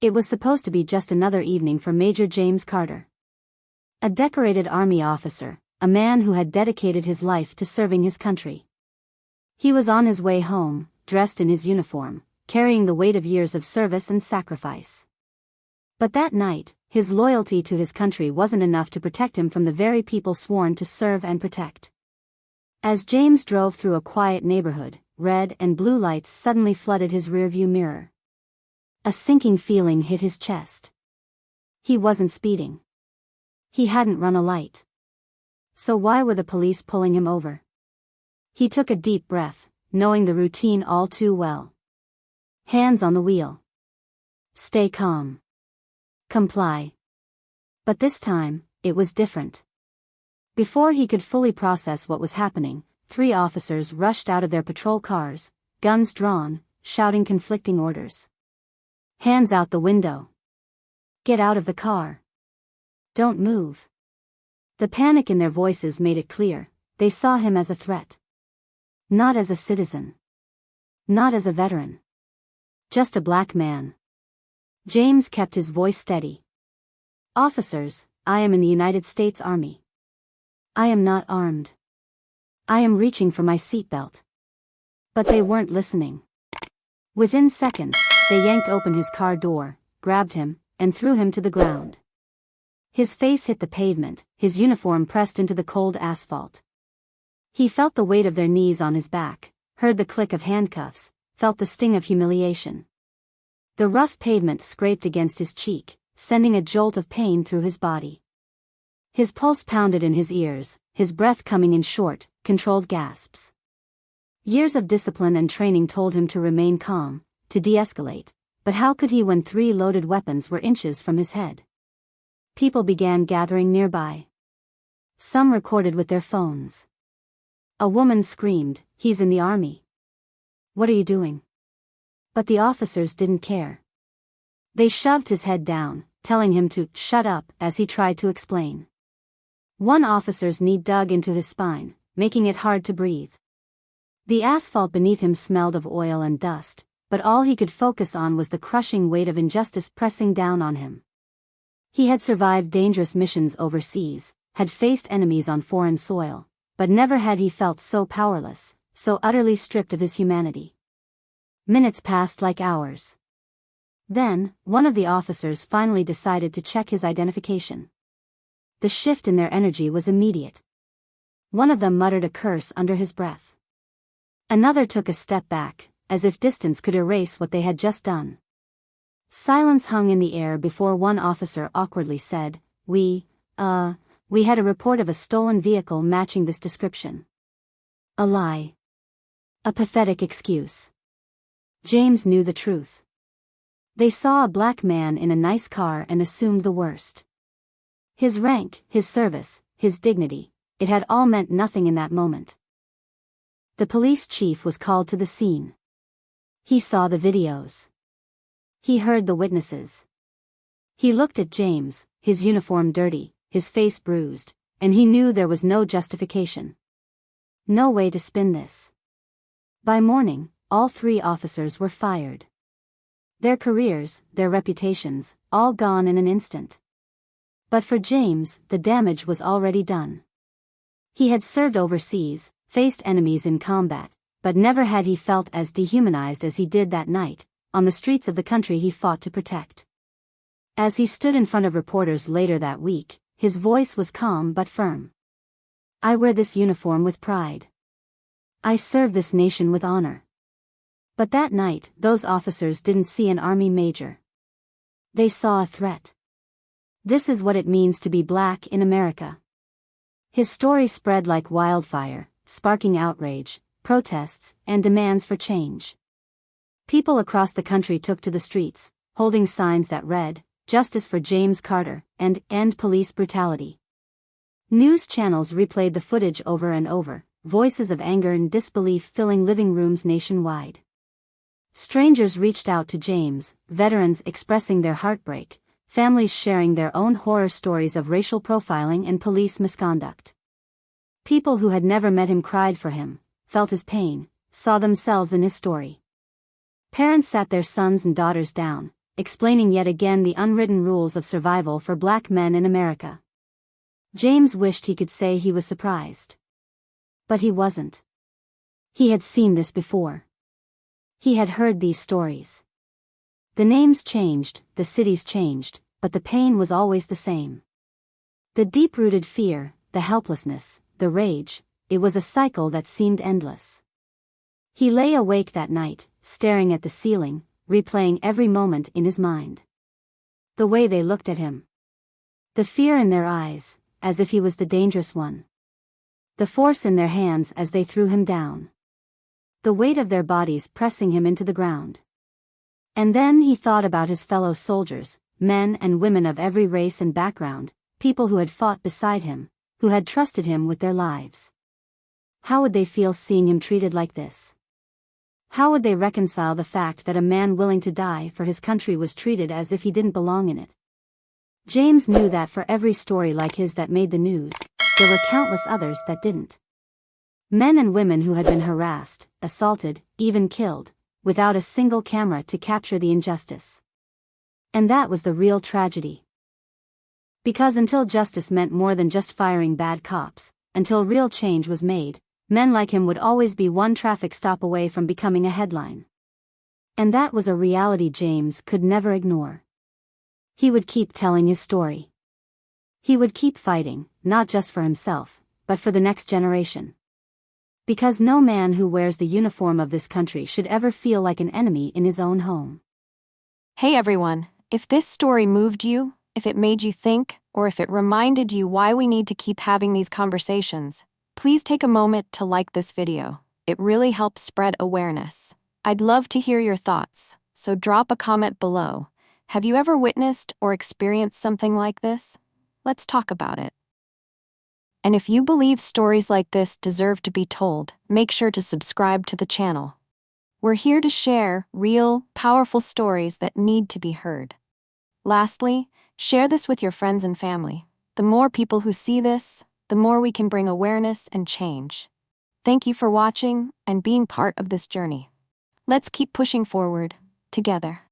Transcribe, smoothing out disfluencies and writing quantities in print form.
It was supposed to be just another evening for Major James Carter. A decorated Army officer, a man who had dedicated his life to serving his country. He was on his way home, dressed in his uniform, carrying the weight of years of service and sacrifice. But that night, his loyalty to his country wasn't enough to protect him from the very people sworn to serve and protect. As James drove through a quiet neighborhood, red and blue lights suddenly flooded his rearview mirror. A sinking feeling hit his chest. He wasn't speeding. He hadn't run a light. So why were the police pulling him over? He took a deep breath, knowing the routine all too well. Hands on the wheel. Stay calm. Comply. But this time, it was different. Before he could fully process what was happening, 3 officers rushed out of their patrol cars, guns drawn, shouting conflicting orders. Hands out the window. Get out of the car. Don't move. The panic in their voices made it clear, they saw him as a threat. Not as a citizen. Not as a veteran. Just a black man. James kept his voice steady. Officers, I am in the United States Army. I am not armed. I am reaching for my seatbelt. But they weren't listening. Within seconds, they yanked open his car door, grabbed him, and threw him to the ground. His face hit the pavement, his uniform pressed into the cold asphalt. He felt the weight of their knees on his back, heard the click of handcuffs, felt the sting of humiliation. The rough pavement scraped against his cheek, sending a jolt of pain through his body. His pulse pounded in his ears, his breath coming in short, controlled gasps. Years of discipline and training told him to remain calm, to de-escalate, but how could he when 3 loaded weapons were inches from his head? People began gathering nearby. Some recorded with their phones. A woman screamed, "He's in the army. What are you doing?" But the officers didn't care. They shoved his head down, telling him to shut up as he tried to explain. One officer's knee dug into his spine, making it hard to breathe. The asphalt beneath him smelled of oil and dust, but all he could focus on was the crushing weight of injustice pressing down on him. He had survived dangerous missions overseas, had faced enemies on foreign soil, but never had he felt so powerless, so utterly stripped of his humanity. Minutes passed like hours. Then, one of the officers finally decided to check his identification. The shift in their energy was immediate. One of them muttered a curse under his breath. Another took a step back, as if distance could erase what they had just done. Silence hung in the air before one officer awkwardly said, We had a report of a stolen vehicle matching this description." A lie. A pathetic excuse. James knew the truth. They saw a black man in a nice car and assumed the worst. His rank, his service, his dignity, it had all meant nothing in that moment. The police chief was called to the scene. He saw the videos. He heard the witnesses. He looked at James, his uniform dirty, his face bruised, and he knew there was no justification. No way to spin this. By morning, all 3 officers were fired. Their careers, their reputations, all gone in an instant. But for James, the damage was already done. He had served overseas, faced enemies in combat, but never had he felt as dehumanized as he did that night, on the streets of the country he fought to protect. As he stood in front of reporters later that week, his voice was calm but firm. "I wear this uniform with pride. I serve this nation with honor." But that night, those officers didn't see an army major. They saw a threat. This is what it means to be black in America. His story spread like wildfire, sparking outrage, protests, and demands for change. People across the country took to the streets, holding signs that read, "Justice for James Carter," and "End police brutality." News channels replayed the footage over and over, voices of anger and disbelief filling living rooms nationwide. Strangers reached out to James, veterans expressing their heartbreak, families sharing their own horror stories of racial profiling and police misconduct. People who had never met him cried for him, felt his pain, saw themselves in his story. Parents sat their sons and daughters down, explaining yet again the unwritten rules of survival for black men in America. James wished he could say he was surprised. But he wasn't. He had seen this before. He had heard these stories. The names changed, the cities changed, but the pain was always the same. The deep-rooted fear, the helplessness, the rage, it was a cycle that seemed endless. He lay awake that night, staring at the ceiling, replaying every moment in his mind. The way they looked at him. The fear in their eyes, as if he was the dangerous one. The force in their hands as they threw him down. The weight of their bodies pressing him into the ground. And then he thought about his fellow soldiers, men and women of every race and background, people who had fought beside him, who had trusted him with their lives. How would they feel seeing him treated like this? How would they reconcile the fact that a man willing to die for his country was treated as if he didn't belong in it? James knew that for every story like his that made the news, there were countless others that didn't. Men and women who had been harassed, assaulted, even killed, without a single camera to capture the injustice. And that was the real tragedy. Because until justice meant more than just firing bad cops, until real change was made, men like him would always be one traffic stop away from becoming a headline. And that was a reality James could never ignore. He would keep telling his story. He would keep fighting, not just for himself, but for the next generation. Because no man who wears the uniform of this country should ever feel like an enemy in his own home. Hey everyone, if this story moved you, if it made you think, or if it reminded you why we need to keep having these conversations, please take a moment to like this video. It really helps spread awareness. I'd love to hear your thoughts, so drop a comment below. Have you ever witnessed or experienced something like this? Let's talk about it. And if you believe stories like this deserve to be told, make sure to subscribe to the channel. We're here to share real, powerful stories that need to be heard. Lastly, share this with your friends and family. The more people who see this, the more we can bring awareness and change. Thank you for watching and being part of this journey. Let's keep pushing forward, together.